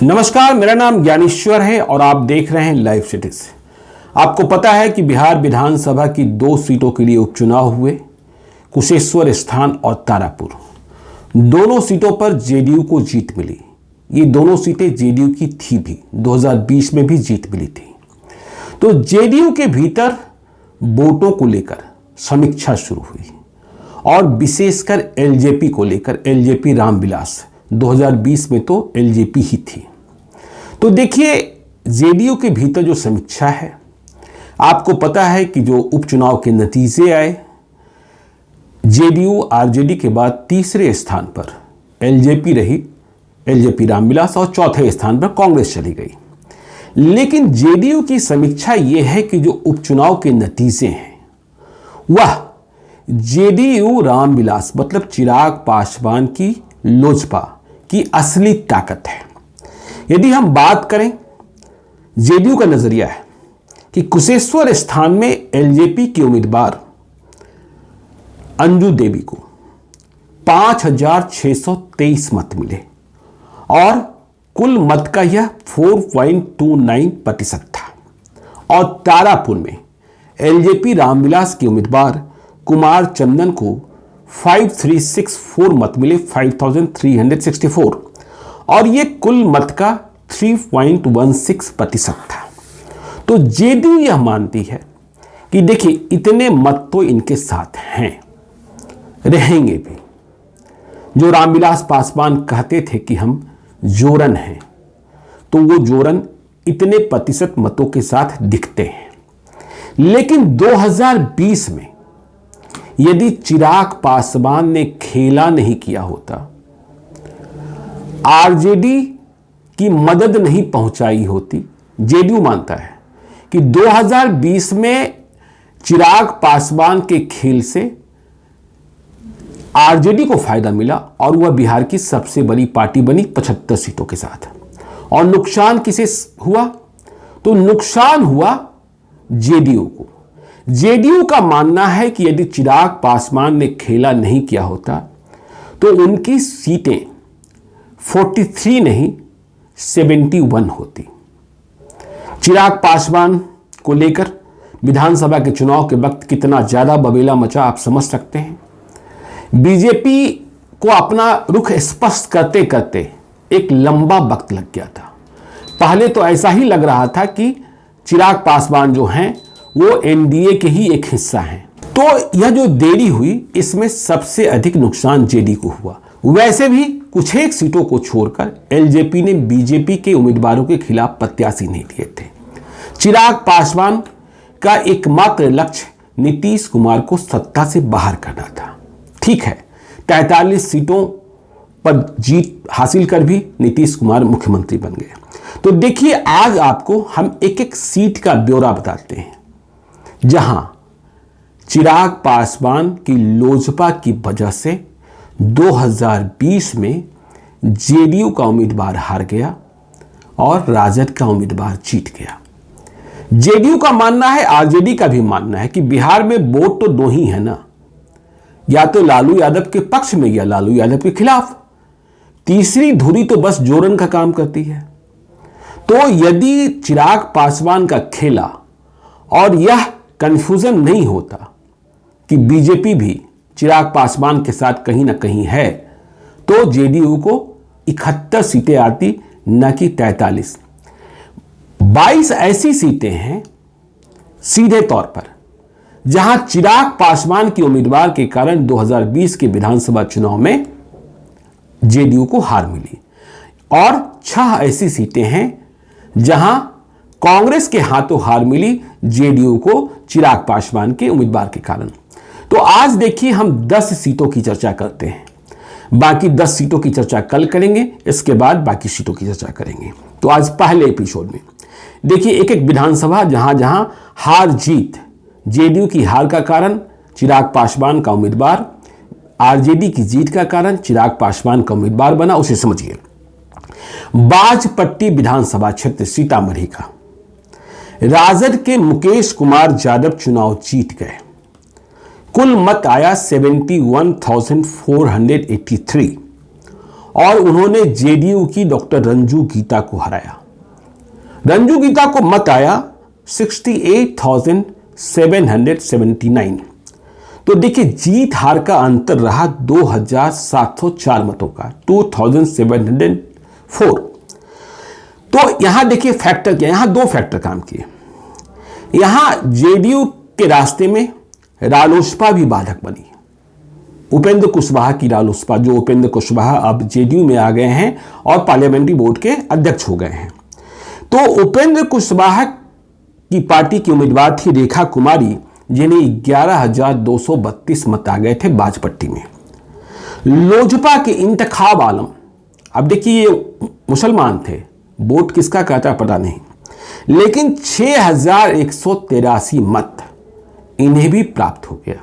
नमस्कार, मेरा नाम ज्ञानेश्वर है और आप देख रहे हैं लाइव सिटीज। आपको पता है कि बिहार विधानसभा की 2 सीटों के लिए उपचुनाव हुए, कुशेश्वर स्थान और तारापुर। दोनों सीटों पर जेडीयू को जीत मिली। ये दोनों सीटें जेडीयू की थी भी, 2020 में भी जीत मिली थी। तो जेडीयू के भीतर वोटों को लेकर समीक्षा शुरू हुई और विशेषकर एलजेपी को लेकर, एलजेपी रामविलास 2020 में तो एलजेपी ही थी। तो देखिए, जेडीयू के भीतर जो समीक्षा है, आपको पता है कि जो उपचुनाव के नतीजे आए, जेडीयू आरजेडी के बाद तीसरे स्थान पर एलजेपी रही, एलजेपी रामविलास, और चौथे स्थान पर कांग्रेस चली गई। लेकिन जेडीयू की समीक्षा यह है कि जो उपचुनाव के नतीजे हैं वह जेडीयू रामविलास मतलब चिराग पासवान की लोजपा की असली ताकत है। यदि हम बात करें, जेडीयू का नजरिया है कि कुशेश्वर स्थान में एलजेपी की उम्मीदवार अंजू देवी को 5,623 मत मिले और कुल मत का यह 4.29% था। और तारापुर में एलजेपी रामविलास के उम्मीदवार कुमार चंदन को 5,364 मत मिले, 5,364, और ये कुल मत का 3.16% था। तो जेडीयू यह मानती है कि देखिए, इतने मत तो इनके साथ हैं, रहेंगे भी। जो रामविलास पासवान कहते थे कि हम जोरन हैं, तो वो जोरन इतने प्रतिशत मतों के साथ दिखते हैं। लेकिन 2020 में यदि चिराग पासवान ने खेला नहीं किया होता, आरजेडी की मदद नहीं पहुंचाई होती, जेडीयू मानता है कि 2020 में चिराग पासवान के खेल से आरजेडी को फायदा मिला और वह बिहार की सबसे बड़ी पार्टी बनी 75 सीटों के साथ। और नुकसान किसे हुआ? तो नुकसान हुआ जेडीयू को। जेडीयू का मानना है कि यदि चिराग पासवान ने खेला नहीं किया होता तो उनकी सीटें 43 नहीं 71 होती। चिराग पासवान को लेकर विधानसभा के चुनाव के वक्त कितना ज्यादा बवेला मचा, आप समझ सकते हैं। बीजेपी को अपना रुख स्पष्ट करते करते एक लंबा वक्त लग गया था। पहले तो ऐसा ही लग रहा था कि चिराग पासवान जो हैं वो एनडीए के ही एक हिस्सा हैं। तो यह जो देरी हुई, इसमें सबसे अधिक नुकसान जेडीयू को हुआ। वैसे भी कुछ एक सीटों को छोड़कर एलजेपी ने बीजेपी के उम्मीदवारों के खिलाफ प्रत्याशी नहीं दिए थे। चिराग पासवान का एकमात्र लक्ष्य नीतीश कुमार को सत्ता से बाहर करना था। ठीक है, 43 सीटों पर जीत हासिल कर भी नीतीश कुमार मुख्यमंत्री बन गए। तो देखिए, आज आपको हम एक एक सीट का ब्यौरा बताते हैं जहां चिराग पासवान की लोजपा की वजह से 2020 में जेडीयू का उम्मीदवार हार गया और राजद का उम्मीदवार जीत गया। जेडीयू का मानना है, आरजेडी का भी मानना है कि बिहार में वोट तो 2 ही है ना, या तो लालू यादव के पक्ष में या लालू यादव के खिलाफ। तीसरी धुरी तो बस जोरन का काम करती है। तो यदि चिराग पासवान का खेला और यह कंफ्यूजन नहीं होता कि बीजेपी भी चिराग पासवान के साथ कहीं ना कहीं है, तो जेडीयू को 71 सीटें आती, न कि 43। 22 ऐसी सीटें हैं सीधे तौर पर जहां चिराग पासवान के उम्मीदवार के कारण 2020 के विधानसभा चुनाव में जेडीयू को हार मिली, और 6 ऐसी सीटें हैं जहां कांग्रेस के हाथों हार मिली जेडीयू को चिराग पासवान के उम्मीदवार के कारण। तो आज देखिए, हम 10 सीटों की चर्चा करते हैं। बाकी 10 सीटों की चर्चा कल करेंगे, इसके बाद बाकी सीटों की चर्चा करेंगे। तो आज पहले एपिसोड में देखिए एक एक विधानसभा जहां जहां हार जीत, जेडीयू की हार का कारण चिराग पासवान का उम्मीदवार, आरजेडी की जीत का कारण चिराग पासवान का उम्मीदवार बना, उसे समझिए। बाजपट्टी विधानसभा क्षेत्र सीतामढ़ी का राजद के मुकेश कुमार यादव चुनाव जीत गए। कुल मत आया 71,483 और उन्होंने जेडीयू की डॉक्टर रंजू गीता को हराया। रंजू गीता को मत आया 68,779। तो देखिए जीत हार का अंतर रहा 2,704 मतों का, 2,704। तो यहां देखिए फैक्टर क्या, यहां दो फैक्टर काम किए। यहां जेडीयू के रास्ते में रालोसपा भी बाधक बनी। उपेंद्र कुशवाहा की रालोसपा, जो उपेंद्र कुशवाहा अब जेडीयू में आ गए हैं और पार्लियामेंट्री बोर्ड के अध्यक्ष हो गए हैं। तो उपेंद्र कुशवाहा की पार्टी की उम्मीदवार थी रेखा कुमारी, जिन्हें 11,232 मत आ गए थे बाजपट्टी में। लोजपा के इंतखाब आलम, अब देखिए ये मुसलमान थे, वोट किसका कहता पता नहीं, लेकिन 6,183 मत इन्हें भी प्राप्त हो गया।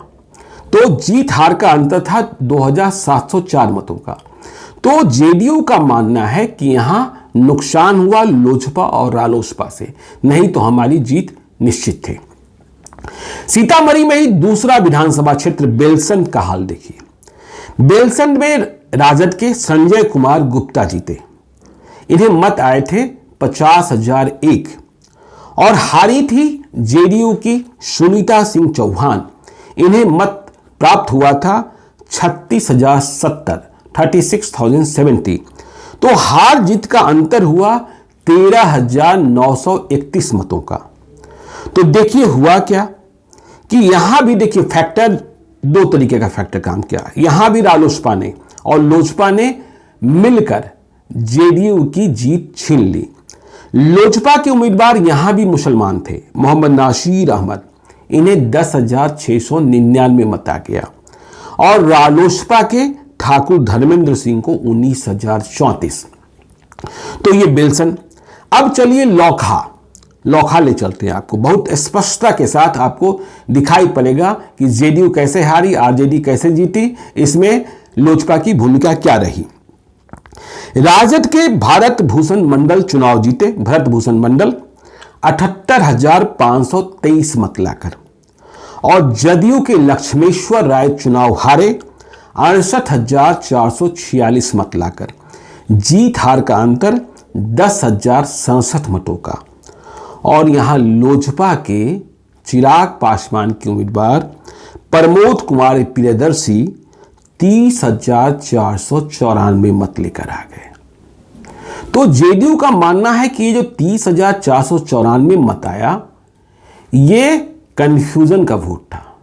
तो जीत हार का अंतर था 2,704 मतों का। तो जेडीयू का मानना है कि यहां नुकसान हुआ लोजपा और रालोसपा से, नहीं तो हमारी जीत निश्चित थी। सीतामढ़ी में ही दूसरा विधानसभा क्षेत्र बेलसन का हाल देखिए। बेलसन में राजद के संजय कुमार गुप्ता जीते। इन्हें मत आए थे 50,001 और हारी थी जेडीयू की सुनीता सिंह चौहान। इन्हें मत प्राप्त हुआ था 36,070, 36,070। तो हार जीत का अंतर हुआ 13,931 मतों का। तो देखिए हुआ क्या कि यहां भी देखिए फैक्टर, दो तरीके का फैक्टर काम किया। यहां भी रालोसपा ने और लोजपा ने मिलकर जेडीयू की जीत छीन ली। लोजपा के उम्मीदवार यहां भी मुसलमान थे, मोहम्मद नासिर अहमद। इन्हें 10,699 मत आ गया और रालोसपा के ठाकुर धर्मेंद्र सिंह को 19,034। तो ये बेलसन। अब चलिए लौखा ले चलते हैं। आपको बहुत स्पष्टता के साथ आपको दिखाई पड़ेगा कि जेडीयू कैसे हारी, आरजेडी कैसे जीती, इसमें लोजपा की भूमिका क्या रही। राजद के भरत भूषण मंडल चुनाव जीते। भरत भूषण मंडल 78,523 मत लाकर, और जदयू के लक्ष्मेश्वर राय चुनाव हारे 68,446 मत लाकर। जीत हार का अंतर 10,067 मतों का। और यहां लोजपा के चिराग पासवान के उम्मीदवार प्रमोद कुमार प्रियदर्शी 30,494 मत लेकर आ गए। तो जेडीयू का मानना है कि ये जो 30,494 मत आया, ये कंफ्यूजन का वोट था।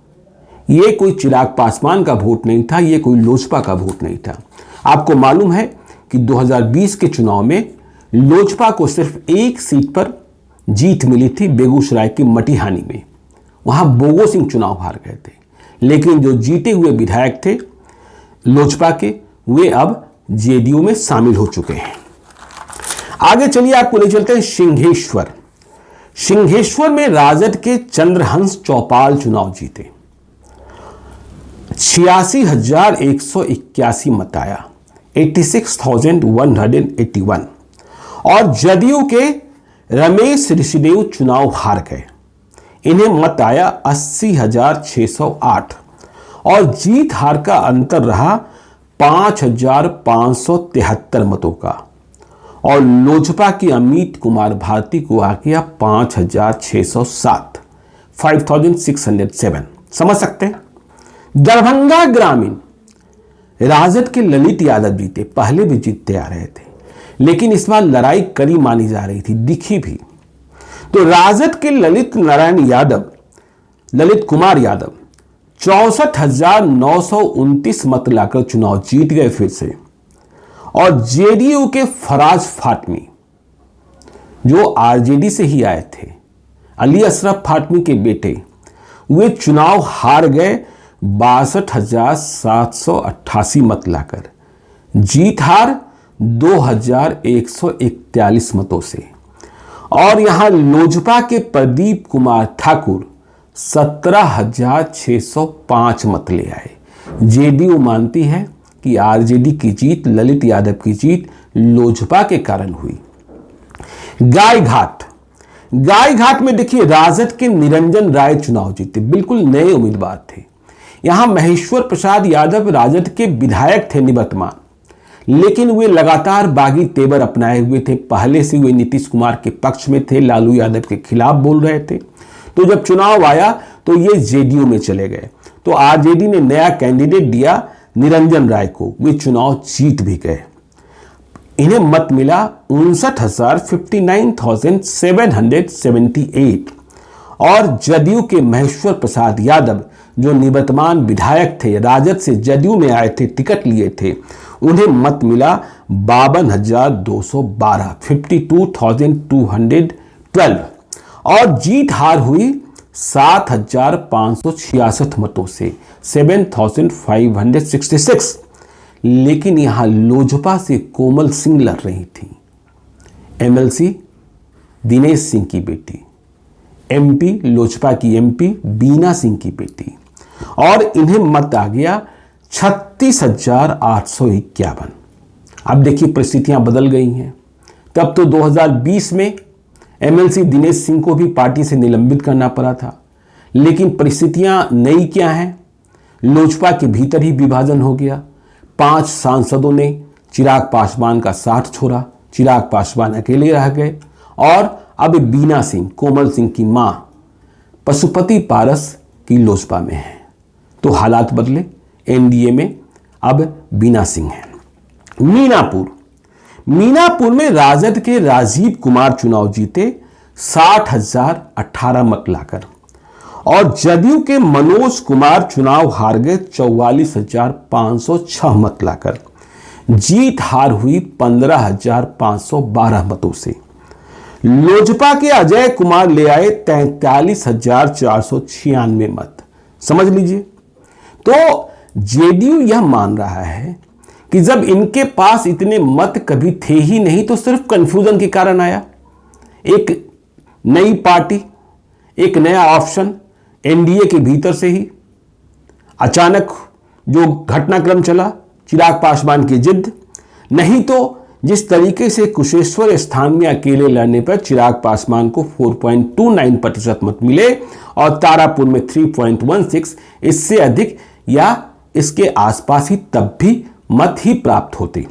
ये कोई चिराग पासवान का वोट नहीं था, ये कोई लोजपा का वोट नहीं था। आपको मालूम है कि 2020 के चुनाव में लोजपा को सिर्फ एक सीट पर जीत मिली थी, बेगूसराय की मटिहानी में। वहां बोगो सिंह चुनाव हार गए थे, लेकिन जो जीते हुए विधायक थे लोजपा के, वे अब जेडीयू में शामिल हो चुके हैं। आगे चलिए आपको ले चलते हैं सिंहेश्वर। सिंहेश्वर में राजद के चंद्रहंस चौपाल चुनाव जीते। 86,181 मत आया, 86,181। और जदयू के रमेश ऋषिदेव चुनाव हार गए। इन्हें मत आया 80,608 और जीत हार का अंतर रहा 5,573 मतों का। और लोजपा की अमित कुमार भारती को आ गया 5,607, 5,607। समझ सकते हैं। दरभंगा ग्रामीण राजद के ललित यादव जीते। पहले भी जीतते आ रहे थे, लेकिन इस बार लड़ाई कड़ी मानी जा रही थी, दिखी भी। तो राजद के ललित कुमार यादव 64,929 मत लाकर चुनाव जीत गए फिर से। और जेडीयू के फराज फातमी, जो आरजेडी से ही आए थे, अली अशरफ फातमी के बेटे, वे चुनाव हार गए 62,788 मत लाकर। जीत हार 2,141 मतों से। और यहां लोजपा के प्रदीप कुमार ठाकुर 17,605 मत ले आए। जेडीयू मानती है कि आरजेडी की जीत, ललित यादव की जीत लोजपा के कारण हुई। गायघाट में देखिए राजद के निरंजन राय चुनाव जीते। बिल्कुल नए उम्मीदवार थे। यहां महेश्वर प्रसाद यादव राजद के विधायक थे निवर्तमान, लेकिन वे लगातार बागी तेवर अपनाए हुए थे। पहले से वे नीतीश कुमार के पक्ष में थे, लालू यादव के खिलाफ बोल रहे थे। तो जब चुनाव आया तो ये जेडीयू में चले गए। तो आरजेडी ने नया कैंडिडेट दिया निरंजन राय को, वे चुनाव जीत भी गए। इन्हें मत मिला 59,778 और जदयू के महेश्वर प्रसाद यादव जो निवर्तमान विधायक थे, राजद से जदयू में आए थे, टिकट लिए थे, उन्हें मत मिला 52,212 52,212 और जीत हार हुई 7,566 मतों से 7,566। लेकिन यहां लोजपा से कोमल सिंह लड़ रही थी, एमएलसी दिनेश सिंह की बेटी, एमपी लोजपा की एमपी बीना सिंह की बेटी, और इन्हें मत आ गया 36,851। अब देखिए परिस्थितियां बदल गई हैं। तब तो 2020 में एमएलसी दिनेश सिंह को भी पार्टी से निलंबित करना पड़ा था, लेकिन परिस्थितियां नई क्या हैं? लोजपा के भीतर ही विभाजन हो गया। 5 सांसदों ने चिराग पासवान का साथ छोड़ा, चिराग पासवान अकेले रह गए और अब बीना सिंह, कोमल सिंह की मां, पशुपति पारस की लोजपा में है। तो हालात बदले, एनडीए में अब बीना सिंह है। मीनापुर में राजद के राजीव कुमार चुनाव जीते 60,018 मत लाकर, और जदयू के मनोज कुमार चुनाव हार गए 44,506 मत लाकर। जीत हार हुई 15,512 मतों से। लोजपा के अजय कुमार ले आए 43,496 मत। समझ लीजिए, तो जेडीयू यह मान रहा है कि जब इनके पास इतने मत कभी थे ही नहीं तो सिर्फ कंफ्यूजन के कारण आया। एक नई पार्टी, एक नया ऑप्शन, एनडीए के भीतर से ही अचानक जो घटनाक्रम चला, चिराग पासवान की जिद, नहीं तो जिस तरीके से कुशेश्वर स्थान में अकेले लड़ने पर चिराग पासवान को 4.29% मत मिले और तारापुर में 3.16, इससे अधिक या इसके आसपास ही तब भी मत ही प्राप्त होते।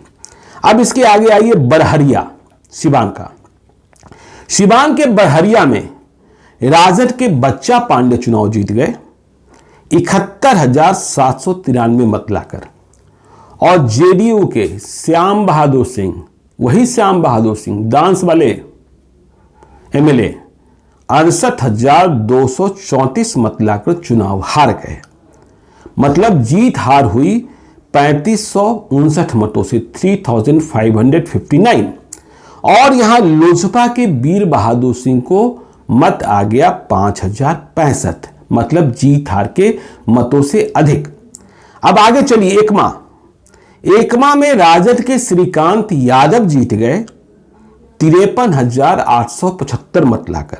अब इसके आगे आइए बरहरिया, सिवान का। सिवान के बरहरिया में राजद के बच्चा पांडे चुनाव जीत गए 71,793 मत लाकर, और जेडीयू के श्याम बहादुर सिंह, वही श्याम बहादुर सिंह डांस वाले एमएलए, 68,234 मत लाकर चुनाव हार गए। मतलब जीत हार हुई 3,559 मतों से 3,559, और यहां लोजपा के वीर बहादुर सिंह को मत आ गया 5,065, मतलब जीत हार के मतों से अधिक। अब आगे चलिए एकमा में राजद के श्रीकांत यादव जीत गए 53,875 मत लाकर,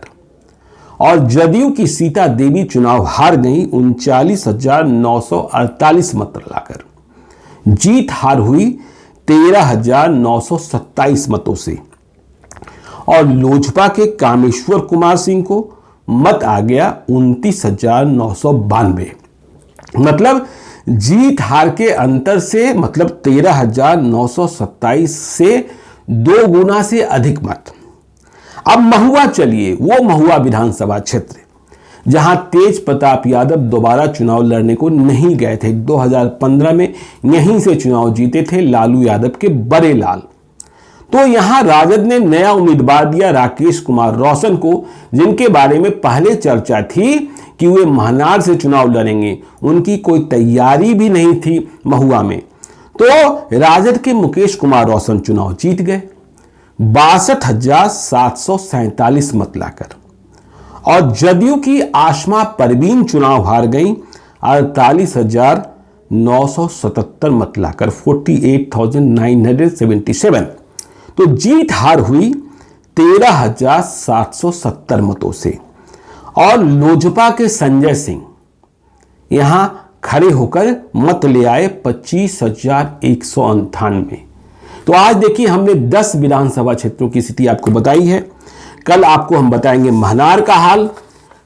और जदयू की सीता देवी चुनाव हार गई 39,948 मत लाकर। जीत हार हुई 13,927 मतों से, और लोजपा के कामेश्वर कुमार सिंह को मत आ गया 29,992। मतलब जीत हार के अंतर से, मतलब 13,927 से 2 गुना से अधिक मत। अब महुआ चलिए, वो महुआ विधानसभा क्षेत्र जहां तेज प्रताप यादव दोबारा चुनाव लड़ने को नहीं गए थे। 2015 में यहीं से चुनाव जीते थे लालू यादव के बड़े लाल। तो यहां राजद ने नया उम्मीदवार दिया राकेश कुमार रोशन को, जिनके बारे में पहले चर्चा थी कि वे महनार से चुनाव लड़ेंगे। उनकी कोई तैयारी भी नहीं थी महुआ में। तो राजद के मुकेश कुमार रोशन चुनाव जीत गए 62,747 मत लाकर, और जदयू की आशमा परवीन चुनाव हार गई 48,977 मत लाकर 48,977। तो जीत हार हुई 13,770 मतों से, और लोजपा के संजय सिंह यहां खड़े होकर मत ले आए 25,198। तो आज देखिए हमने 10 विधानसभा क्षेत्रों की स्थिति आपको बताई है। कल आपको हम बताएंगे महनार का हाल,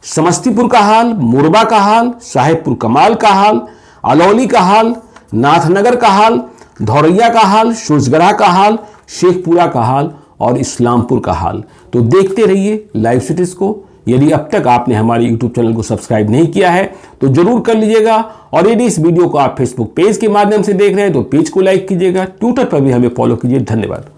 समस्तीपुर का हाल, मोरबा का हाल, साहेबपुर कमाल का हाल, अलौली का हाल, नाथनगर का हाल, धौरैया का हाल, सूरजगढ़ा का हाल, शेखपुरा का हाल और इस्लामपुर का हाल। तो देखते रहिए लाइव सिटीज को। यदि अब तक आपने हमारे YouTube चैनल को सब्सक्राइब नहीं किया है तो जरूर कर लीजिएगा, और यदि इस वीडियो को आप फेसबुक पेज के माध्यम से देख रहे हैं तो पेज को लाइक कीजिएगा, ट्विटर पर भी हमें फॉलो कीजिए। धन्यवाद।